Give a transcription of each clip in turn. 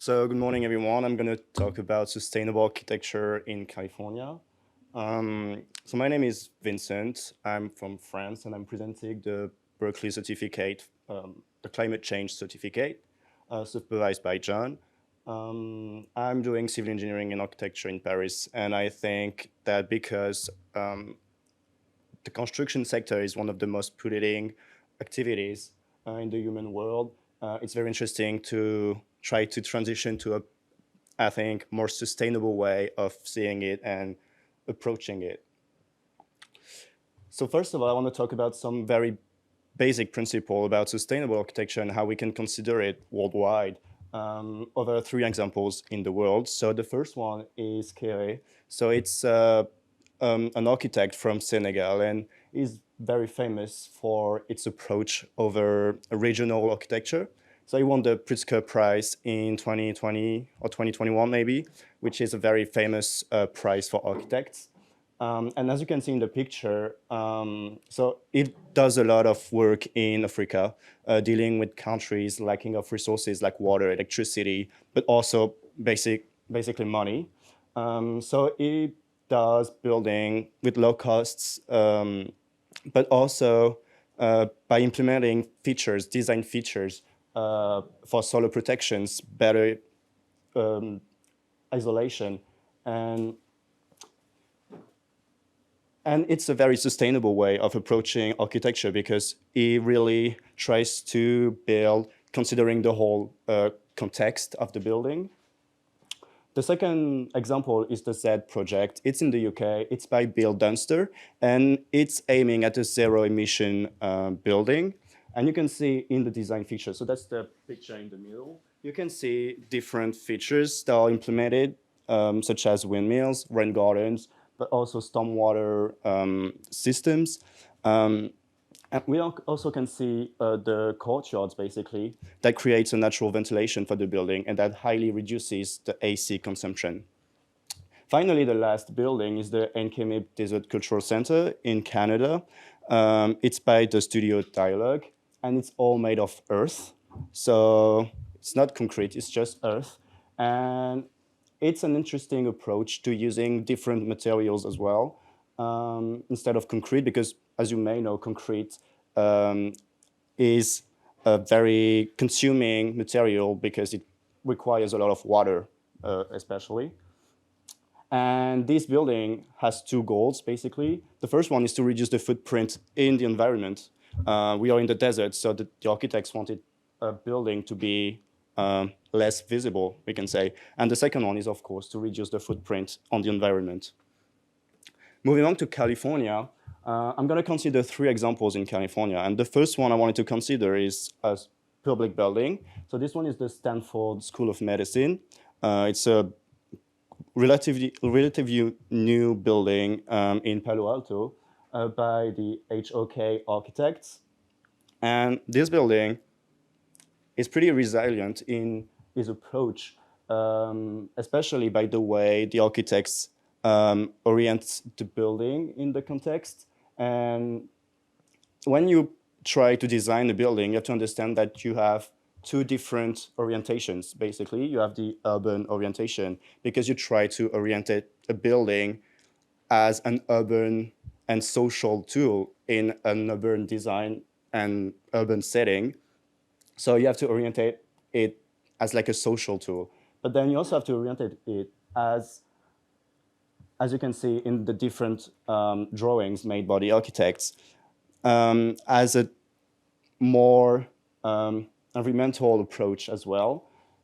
So good morning, everyone. I'm going to talk about sustainable architecture in California. So my name is Vincent. I'm from France, and I'm presenting the Berkeley certificate, the climate change certificate, supervised by John. I'm doing civil engineering and architecture in Paris, and I think that because the construction sector is one of the most polluting activities in the human world, it's very interesting to try to transition to a, I think, more sustainable way of seeing it and approaching it. So first of all, I want to talk about some very basic principle about sustainable architecture and how we can consider it worldwide over three examples in the world. So the first one is Kéré. So it's an architect from Senegal, and is very famous for its approach over regional architecture. So he won the Pritzker Prize in 2020 or 2021 maybe, which is a very famous prize for architects. And as you can see in the picture, so it does a lot of work in Africa, dealing with countries lacking of resources like water, electricity, but also basically money. So it does building with low costs, but also by implementing features, design features for solar protections, better isolation, and it's a very sustainable way of approaching architecture because it really tries to build considering the whole context of the building. The second example is the Z project. It's in the UK. It's by Bill Dunster, and it's aiming at a zero emission building. And you can see in the design features, so that's the picture in the middle, you can see different features that are implemented, such as windmills, rain gardens, but also stormwater systems. And we also can see the courtyards, basically, that creates a natural ventilation for the building and that highly reduces the AC consumption. Finally, the last building is the Nkemib Desert Cultural Center in Canada. It's by the studio Dialogue, and it's all made of earth. So it's not concrete, it's just earth. And it's an interesting approach to using different materials as well, instead of concrete, because as you may know, concrete is a very consuming material because it requires a lot of water, especially. And this building has two goals, basically. The first one is to reduce the footprint in the environment. We are in the desert, so the architects wanted a building to be less visible, we can say. And the second one is, of course, to reduce the footprint on the environment. Moving on to California, I'm going to consider three examples in California. And the first one I wanted to consider is a public building. So this one is the Stanford School of Medicine. It's a relatively new building in Palo Alto by the HOK architects. And this building is pretty resilient in his approach, especially by the way the architects orient the building in the context. And when you try to design a building, you have to understand that you have two different orientations, basically. You have the urban orientation, because you try to orient a building as an urban and social tool in an urban design and urban setting. So you have to orientate it as like a social tool. But then you also have to orientate it as you can see in the different drawings made by the architects, as a more environmental approach as well.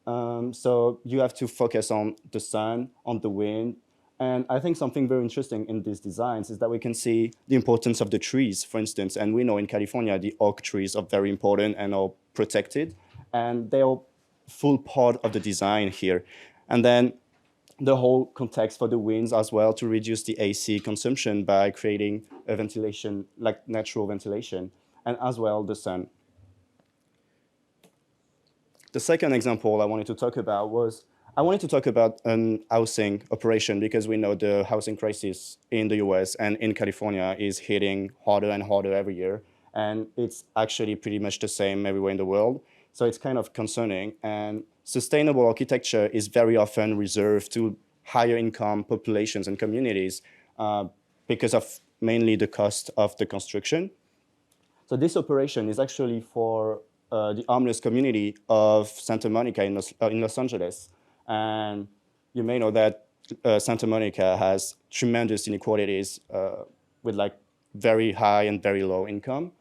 So you have to focus on the sun, on the wind. And I think something very interesting in these designs is that we can see the importance of the trees, for instance. And we know in California, the oak trees are very important and are protected. And they are full part of the design here. And then the whole context for the winds as well, to reduce the AC consumption by creating a ventilation, like natural ventilation, and as well the sun. The second example I wanted to talk about was, I wanted to talk about an housing operation, because we know the housing crisis in the US and in California is hitting harder and harder every year. And it's actually pretty much the same everywhere in the world. So it's kind of concerning. And sustainable architecture is very often reserved to higher income populations and communities because of mainly the cost of the construction. So this operation is actually for the homeless community of Santa Monica in Los Angeles. And you may know that Santa Monica has tremendous inequalities with like very high and very low income.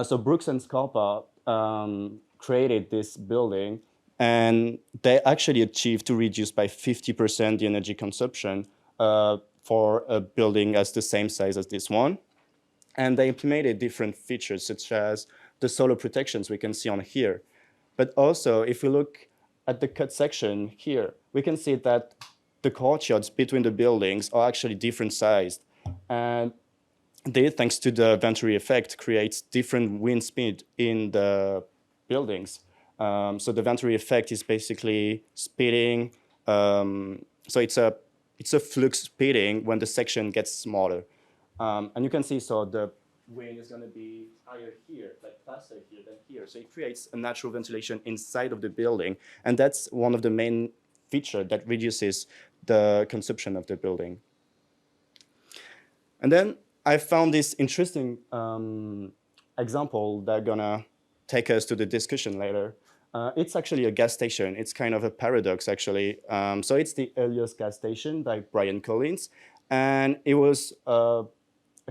So Brooks and Scarpa created this building, and they actually achieved to reduce by 50% the energy consumption for a building as the same size as this one. And they implemented different features, such as the solar protections we can see on here. But also, if we look at the cut section here, we can see that the courtyards between the buildings are actually different sized. And they, thanks to the venturi effect, creates different wind speed in the buildings. So the venturi effect is basically speeding. So it's a flux speeding when the section gets smaller. And you can see, so the wind is going to be higher here, like faster here than here. So it creates a natural ventilation inside of the building. And that's one of the main features that reduces the consumption of the building. And then I found this interesting example that's going to take us to the discussion later. It's actually a gas station. It's kind of a paradox, actually. So it's the Helios gas station by Brian Collins. And it was a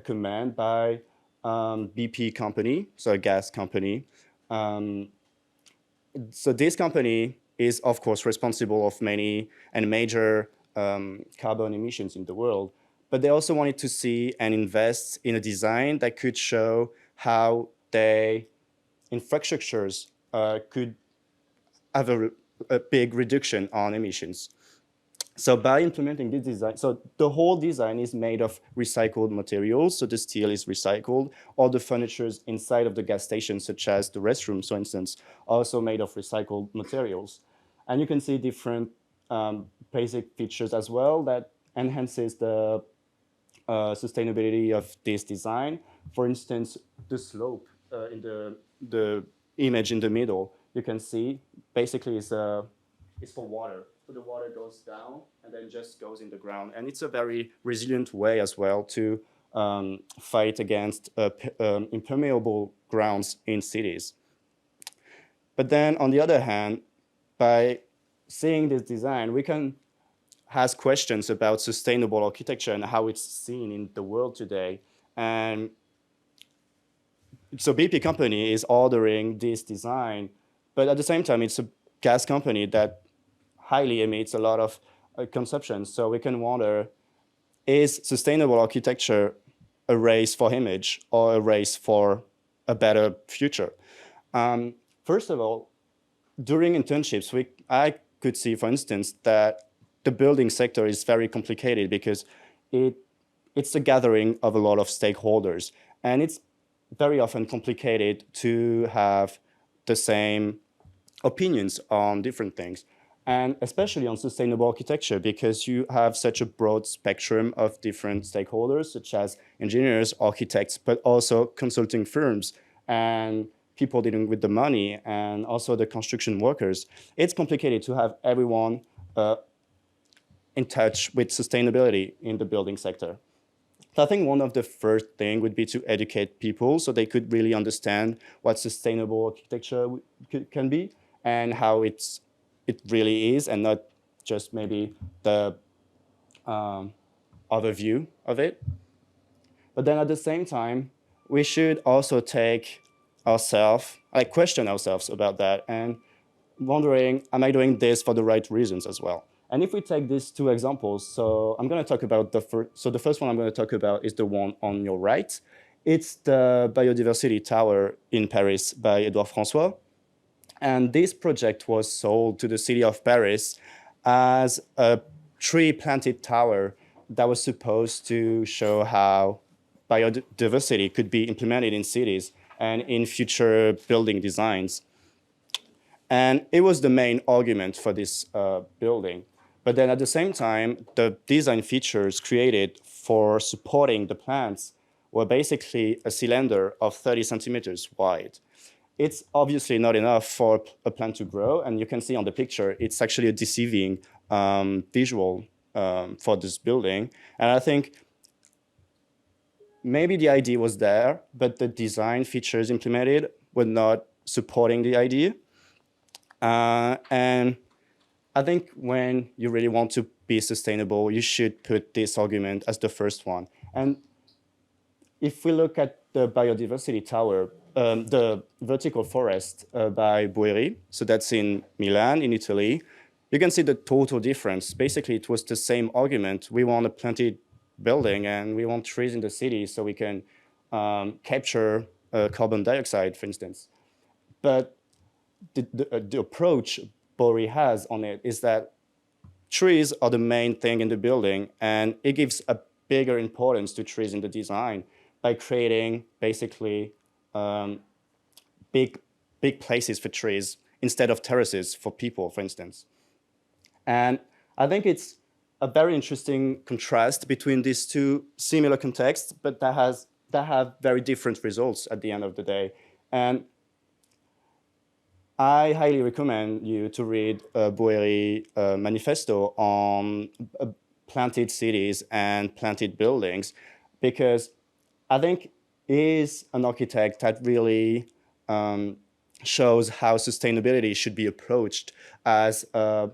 command by BP company, so a gas company. So this company is, of course, responsible of many and major carbon emissions in the world. But they also wanted to see and invest in a design that could show how their infrastructures could have a big reduction on emissions. So by implementing this design, so the whole design is made of recycled materials. So the steel is recycled. All the furniture inside of the gas station, such as the restrooms, for instance, are also made of recycled materials. And you can see different basic features as well that enhances the sustainability of this design. For instance, the slope in the image in the middle, you can see basically is for water. So the water goes down and then just goes in the ground. And it's a very resilient way as well to fight against impermeable grounds in cities. But then on the other hand, by seeing this design, we can ask questions about sustainable architecture and how it's seen in the world today. And so BP company is ordering this design, but at the same time, it's a gas company that highly emits a lot of consumption. So we can wonder, is sustainable architecture a race for image or a race for a better future? First of all, during internships, I could see, for instance, that the building sector is very complicated because it's a gathering of a lot of stakeholders. And it's very often complicated to have the same opinions on different things. And especially on sustainable architecture, because you have such a broad spectrum of different stakeholders, such as engineers, architects, but also consulting firms and people dealing with the money, and also the construction workers. It's complicated to have everyone in touch with sustainability in the building sector. So I think one of the first things would be to educate people so they could really understand what sustainable architecture can be and how it really is, and not just maybe the overview of it. But then at the same time, we should also take ourselves, question ourselves about that and wondering, am I doing this for the right reasons as well? And if we take these two examples, so I'm going to talk about the first. So the first one I'm going to talk about is the one on your right. It's the Biodiversity Tower in Paris by Edouard François. And this project was sold to the city of Paris as a tree-planted tower that was supposed to show how biodiversity could be implemented in cities and in future building designs. And it was the main argument for this building. But then at the same time, the design features created for supporting the plants were basically a cylinder of 30 centimeters wide. it's obviously not enough for a plant to grow. And you can see on the picture, it's actually a deceiving visual for this building. And I think maybe the idea was there, but the design features implemented were not supporting the idea. And I think when you really want to be sustainable, you should put this argument as the first one. And if we look at the biodiversity tower, the vertical forest by Bueri, so that's in Milan, in Italy, you can see the total difference. Basically, it was the same argument. We want a planted building and we want trees in the city so we can capture carbon dioxide, for instance. But the approach Bueri has on it is that trees are the main thing in the building, and it gives a bigger importance to trees in the design by creating basically big places for trees instead of terraces for people, for instance. And I think it's a very interesting contrast between these two similar contexts, but that have very different results at the end of the day. And I highly recommend you to read Bueri manifesto on planted cities and planted buildings, because I think he is an architect that really shows how sustainability should be approached as a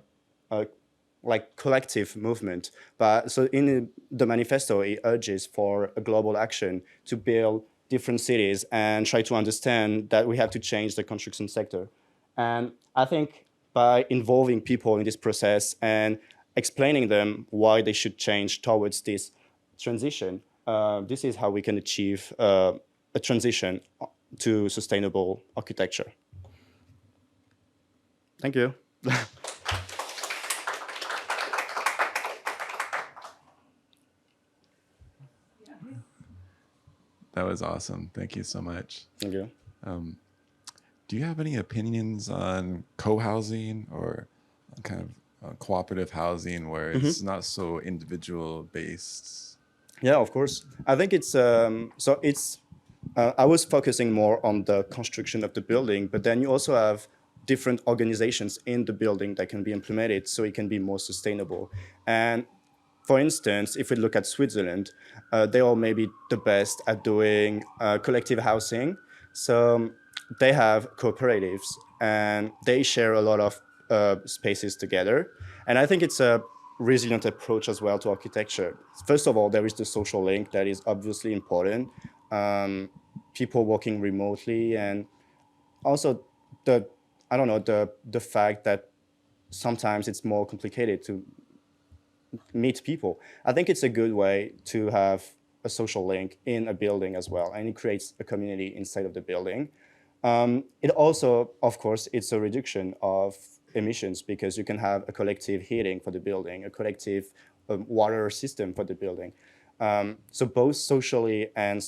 like collective movement. But so in the manifesto, he urges for a global action to build different cities and try to understand that we have to change the construction sector. And I think by involving people in this process and explaining them why they should change towards this transition, this is how we can achieve a transition to sustainable architecture. Thank you. That was awesome. Thank you so much. Thank you. Do you have any opinions on co-housing or kind of cooperative housing where it's not so individual based? Yeah, of course. I think it's so it's. I was focusing more on the construction of the building, but then you also have different organizations in the building that can be implemented so it can be more sustainable. And for instance, if we look at Switzerland, they are maybe the best at doing collective housing. So they have cooperatives and they share a lot of spaces together. And I think it's a resilient approach as well to architecture. First of all, there is the social link that is obviously important. People working remotely, and also the fact that sometimes it's more complicated to meet people. I think it's a good way to have a social link in a building as well, and it creates a community inside of the building. It also, of course, it's a reduction of emissions because you can have a collective heating for the building, a collective water system for the building. So both socially and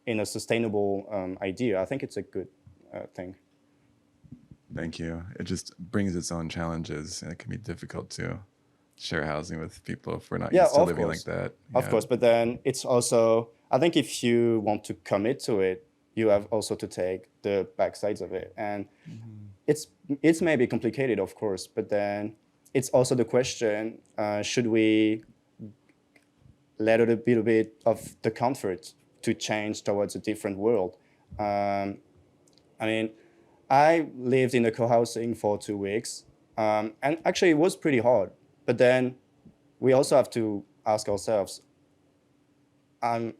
in a sustainable idea, I think it's a good thing. Thank you. It just brings its own challenges, and it can be difficult to share housing with people if we're not used to living like that. Of course, but then it's also, I think if you want to commit to it, you have also to take the backsides of it. And it's maybe complicated, of course, but then it's also the question, should we let a little bit of the comfort to change towards a different world? I mean, I lived in a co-housing for 2 weeks, and actually it was pretty hard. But then we also have to ask ourselves, am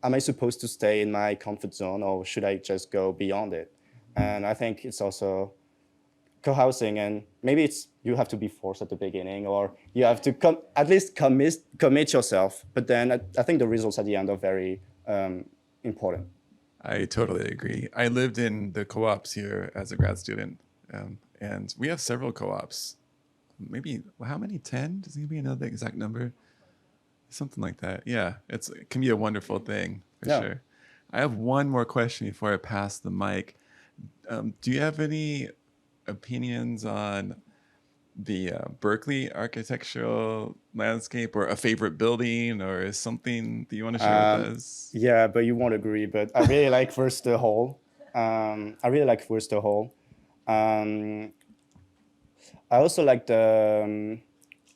I supposed to stay in my comfort zone, or should I just go beyond it? And I think it's also co-housing, and maybe it's you have to be forced at the beginning, or you have to at least commit yourself. But then I think the results at the end are very important. I totally agree. I lived in the co-ops here as a grad student, and we have several co-ops. Maybe, how many? 10? Does anybody know the exact number? Something like that. Yeah, it can be a wonderful thing, for sure. I have one more question before I pass the mic. Do you have any opinions on the Berkeley architectural landscape, or a favorite building, or something that you want to share with us? Yeah, but you won't agree, but I really like first the hall. I really like Worcester Hall. Um, I also like the,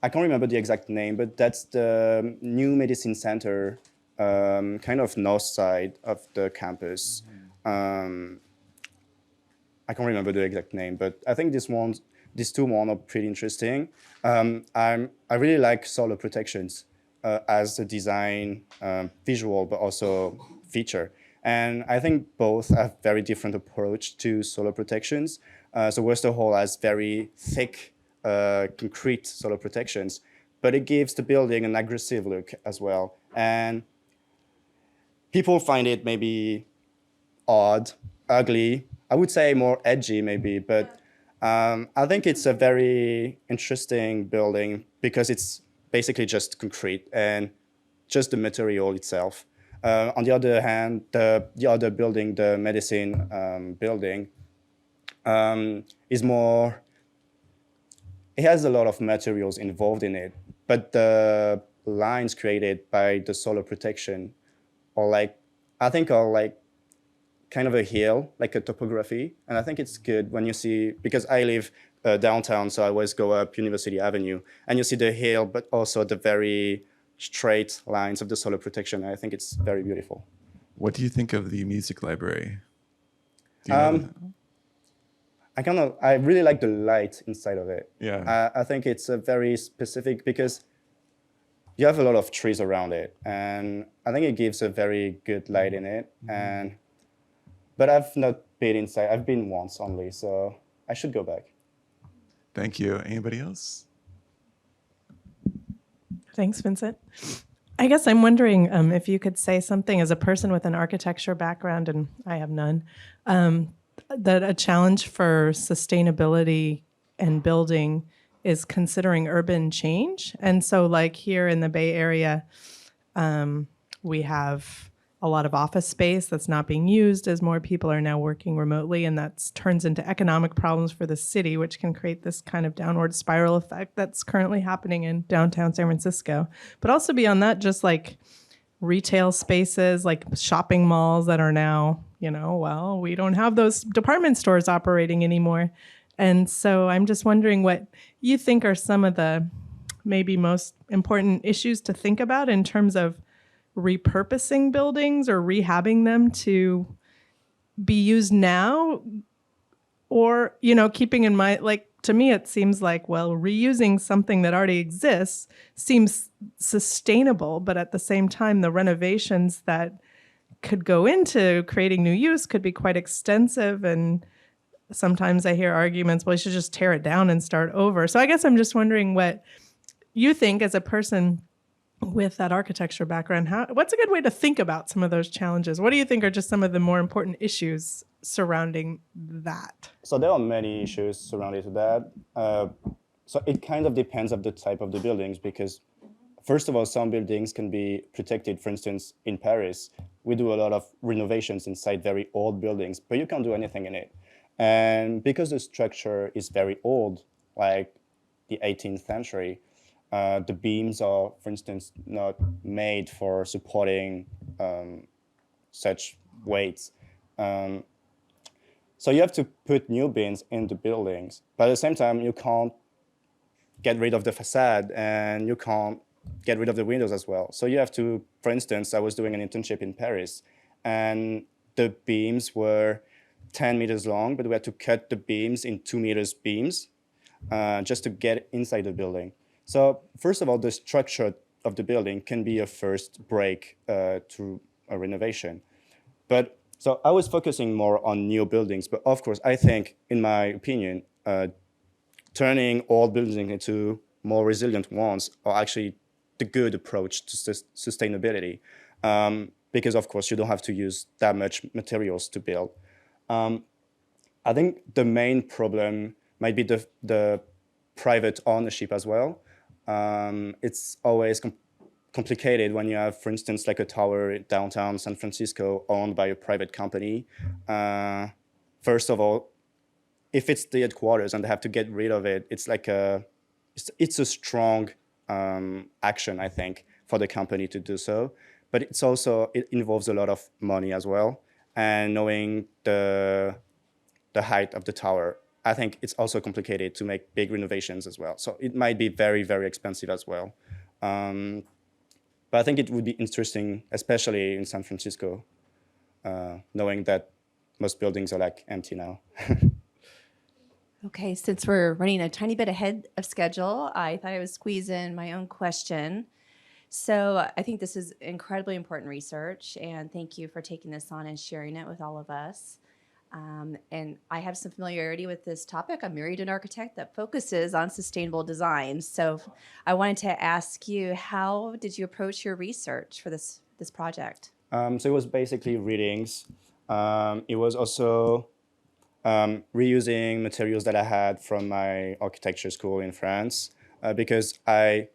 I can't remember the exact name, but that's the new medicine center, kind of north side of the campus. Um, I can't remember the exact name, but I think these two one are pretty interesting. I really like solar protections as a design visual, but also feature. And I think both have very different approach to solar protections. So Worcester Hall has very thick concrete solar protections, but it gives the building an aggressive look as well. And people find it maybe odd, ugly. I would say more edgy maybe, but I think it's a very interesting building because it's basically just concrete and just the material itself. On the other hand, the other building, the medicine building, is more. It has a lot of materials involved in it, but the lines created by the solar protection are like, I think are like kind of a hill, like a topography. And I think it's good when you see, because I live downtown, so I always go up University Avenue, and you see the hill, but also the very straight lines of the solar protection. I think it's very beautiful. What do you think of the music library? Do you know that? I really like the light inside of it. Yeah. I think it's a very specific, because you have a lot of trees around it, and I think it gives a very good light in it. And but I've not been inside. I've been once only, so I should go back. Thank you. Anybody else? Thanks, Vincent. I guess I'm wondering if you could say something as a person with an architecture background, and I have none, that a challenge for sustainability and building is considering urban change. And so, like here in the Bay Area, we have a lot of office space that's not being used as more people are now working remotely, and that turns into economic problems for the city, which can create this kind of downward spiral effect that's currently happening in downtown San Francisco. But also beyond that, just like retail spaces, like shopping malls that are now, well, we don't have those department stores operating anymore. And so I'm just wondering what you think are some of the maybe most important issues to think about in terms of repurposing buildings or rehabbing them to be used now, or keeping in mind, like, to me it seems like, well, reusing something that already exists seems sustainable, but at the same time the renovations that could go into creating new use could be quite extensive. And sometimes I hear arguments, well, you should just tear it down and start over. So I guess I'm just wondering what you think as a person with that architecture background. What's a good way to think about some of those challenges? What do you think are just some of the more important issues surrounding that? So there are many issues surrounded to that. So it kind of depends of the type of the buildings, because first of all, some buildings can be protected. For instance, in Paris, we do a lot of renovations inside very old buildings, but you can't do anything in it. And because the structure is very old, like the 18th century, the beams are, for instance, not made for supporting such weights. So you have to put new beams in the buildings, but at the same time, you can't get rid of the facade, and you can't get rid of the windows as well. So you have to, for instance, I was doing an internship in Paris, and the beams were 10 meters long, but we had to cut the beams in 2 meters beams just to get inside the building. So first of all, the structure of the building can be a first break to a renovation. But so I was focusing more on new buildings, but of course, I think, in my opinion, turning old buildings into more resilient ones are actually the good approach to sustainability, because of course you don't have to use that much materials to build. I think the main problem might be the private ownership as well. It's always complicated when you have, for instance, like a tower downtown San Francisco owned by a private company. First of all, if it's the headquarters and they have to get rid of it, it's like it's a strong action, I think, for the company to do so. But it involves a lot of money as well. and knowing the height of the tower, I think it's also complicated to make big renovations as well. So it might be very, very expensive as well. But I think it would be interesting, especially in San Francisco, knowing that most buildings are like empty now. Okay, since we're running a tiny bit ahead of schedule, I thought I would squeeze in my own question. So I think this is incredibly important research, and thank you for taking this on and sharing it with all of us. And I have some familiarity with this topic. I'm married to an architect that focuses on sustainable design. So I wanted to ask you, how did you approach your research for this project? So it was basically readings. It was also reusing materials that I had from my architecture school in France, because I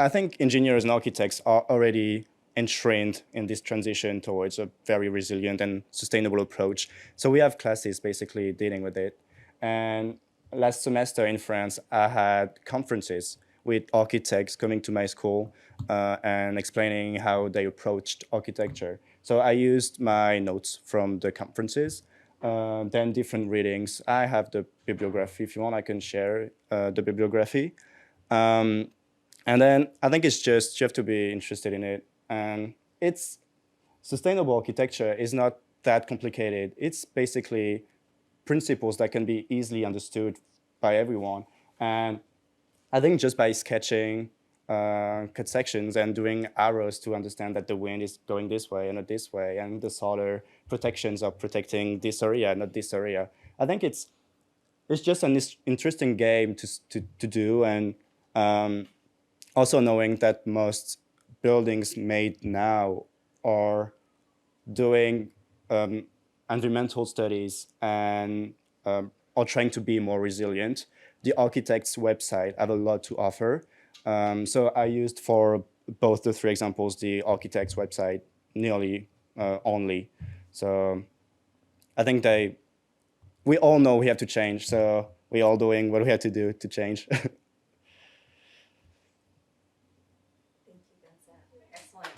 think engineers and architects are already entrained in this transition towards a very resilient and sustainable approach. So we have classes basically dealing with it. And last semester in France, I had conferences with architects coming to my school and explaining how they approached architecture. So I used my notes from the conferences, then different readings. I have the bibliography. If you want, I can share the bibliography. And then I think it's just, you have to be interested in it. And it's sustainable architecture is not that complicated. It's basically principles that can be easily understood by everyone. And I think just by sketching cut sections and doing arrows to understand that the wind is going this way and not this way, and the solar protections are protecting this area, not this area. I think it's just an interesting game to do, and also knowing that most buildings made now are doing environmental studies and are trying to be more resilient. The architect's website have a lot to offer. So I used for both the three examples the architect's website nearly only. So I think we all know we have to change. So we're all doing what we have to do to change. Thank you, Vincent. Excellent.